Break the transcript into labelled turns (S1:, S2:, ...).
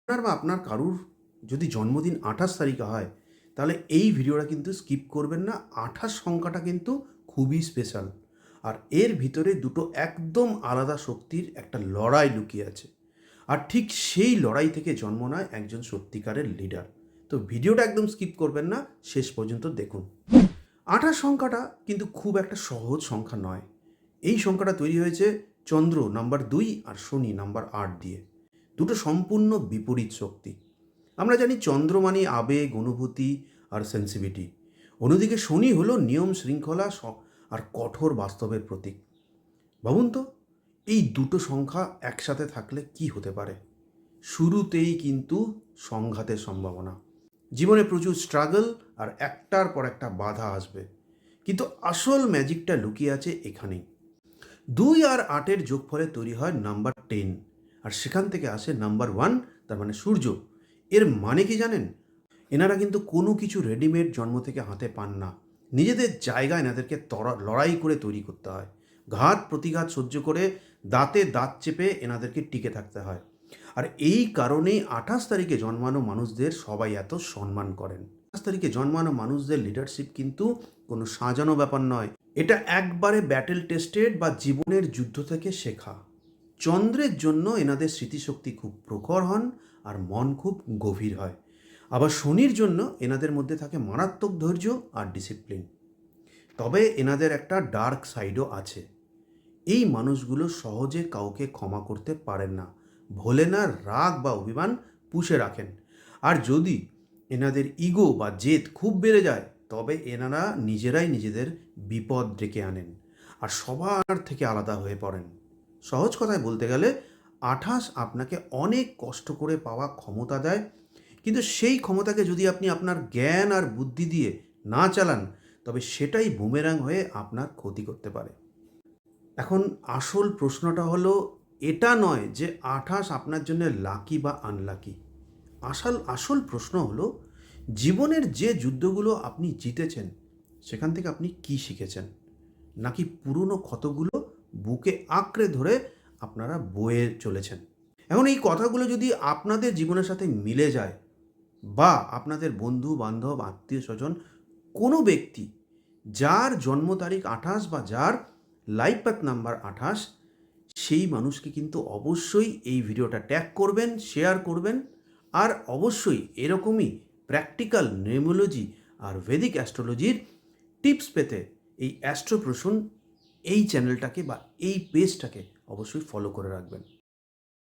S1: আপনার বা আপনার কারুর যদি জন্মদিন 28 তারিখে হয়, তাহলে এই ভিডিওটা কিন্তু স্কিপ করবেন না। 28 সংখ্যাটা কিন্তু খুবই স্পেশাল। আর এর ভিতরে দুটো একদম আলাদা শক্তির একটা লড়াই লুকিয়ে আছে। আর ঠিক সেই লড়াই থেকে জন্ম নেয় একজন সত্যিকারের লিডার। তো ভিডিওটা একদম স্কিপ করবেন না, শেষ পর্যন্ত দেখুন। 28 সংখ্যাটা কিন্তু খুব একটা সহজ সংখ্যা নয়। এই সংখ্যাটা তৈরি হয়েছে চন্দ্র নাম্বার 2 আর শনি নাম্বার 8 দিয়ে। দুটো সম্পূর্ণ বিপরীত শক্তি। আমরা জানি চন্দ্র মানে আবেগ, অনুভূতি আর সেন্সিভিটি। অন্যদিকে শনি হলো নিয়ম, শৃঙ্খলা আর কঠোর বাস্তবের প্রতীক। ভাবুন তো, এই দুটো সংখ্যা একসাথে থাকলে কি হতে পারে। শুরুতেই কিন্তু সংঘাতের সম্ভাবনা। জীবনে প্রচুর স্ট্রাগল আর একটার পর একটা বাধা আসবে। কিন্তু আসল ম্যাজিকটা লুকিয়ে আছে এখানেই। 2 আর 8-এর যোগফলে তৈরি হয় নাম্বার 10, আর সেখান থেকে আসে নাম্বার 1, তার মানে সূর্য। এর মানে কি জানেন? এনারা কিন্তু কোনো কিছু রেডিমেড জন্ম থেকে হাতে পান না। নিজেদের জায়গা এনাদেরকে লড়াই করে তৈরি করতে হয়। ঘাত প্রতিঘাত সহ্য করে দাঁতে দাঁত চেপে এনাদেরকে টিকে থাকতে হয়। আর এই কারণেই 28 তারিখে জন্মানো মানুষদের সবাই এত সম্মান করেন। 28 তারিখে জন্মানো মানুষদের লিডারশিপ কিন্তু কোনো সাজানো ব্যাপার নয়। এটা একবারে ব্যাটেল টেস্টেড বা জীবনের যুদ্ধ থেকে শেখা। চন্দ্রের জন্য এনাদের স্মৃতিশক্তি খুব প্রখর হন আর মন খুব গভীর হয়। আবার শনির জন্য এনাদের মধ্যে থাকে মারাত্মক ধৈর্য আর ডিসিপ্লিন। তবে এনাদের একটা ডার্ক সাইডও আছে। এই মানুষগুলো সহজে কাউকে ক্ষমা করতে পারেন না, ভোলে না, রাগ বা অভিমান পুষে রাখেন। আর যদি এনাদের ইগো বা জেদ খুব বেড়ে যায়, তবে এনারা নিজেরাই নিজেদের বিপদ ডেকে আনেন আর সবার থেকে আলাদা হয়ে পড়েন। সহজ কথায় বলতে গেলে 28 আপনাকে অনেক কষ্ট করে পাওয়া ক্ষমতা দেয়, কিন্তু সেই ক্ষমতাকে যদি আপনি আপনার জ্ঞান আর বুদ্ধি দিয়ে না চালান, তবে সেটাই বুমেরাং হয়ে আপনার ক্ষতি করতে পারে। এখন আসল প্রশ্নটা হলো এটা নয় যে 28 আপনার জন্য লাকি বা আনলাকি। আসল প্রশ্ন হলো জীবনের যে যুদ্ধগুলো আপনি জিতেছেন, সেখান থেকে আপনি কি শিখেছেন, নাকি পুরনো ক্ষতগুলো বুকে আঁকড়ে ধরে আপনারা বয়ে চলেছেন। এখন এই কথাগুলো যদি আপনাদের জীবনের সাথে মিলে যায়, বা আপনাদের বন্ধু বান্ধব, আত্মীয় স্বজন, কোনো ব্যক্তি যার জন্ম তারিখ 28 বা যার লাইফ পাথ নাম্বার 28, সেই মানুষকে কিন্তু অবশ্যই এই ভিডিওটা ট্যাগ করবেন, শেয়ার করবেন। আর অবশ্যই এরকমই প্র্যাকটিক্যাল নিউমোলজি আর ভেদিক অ্যাস্ট্রোলজির টিপস পেতে এই অ্যাস্ট্রোপ্রসূন এই চ্যানেলটাকে বা এই পেজটাকে অবশ্যই ফলো করে রাখবেন।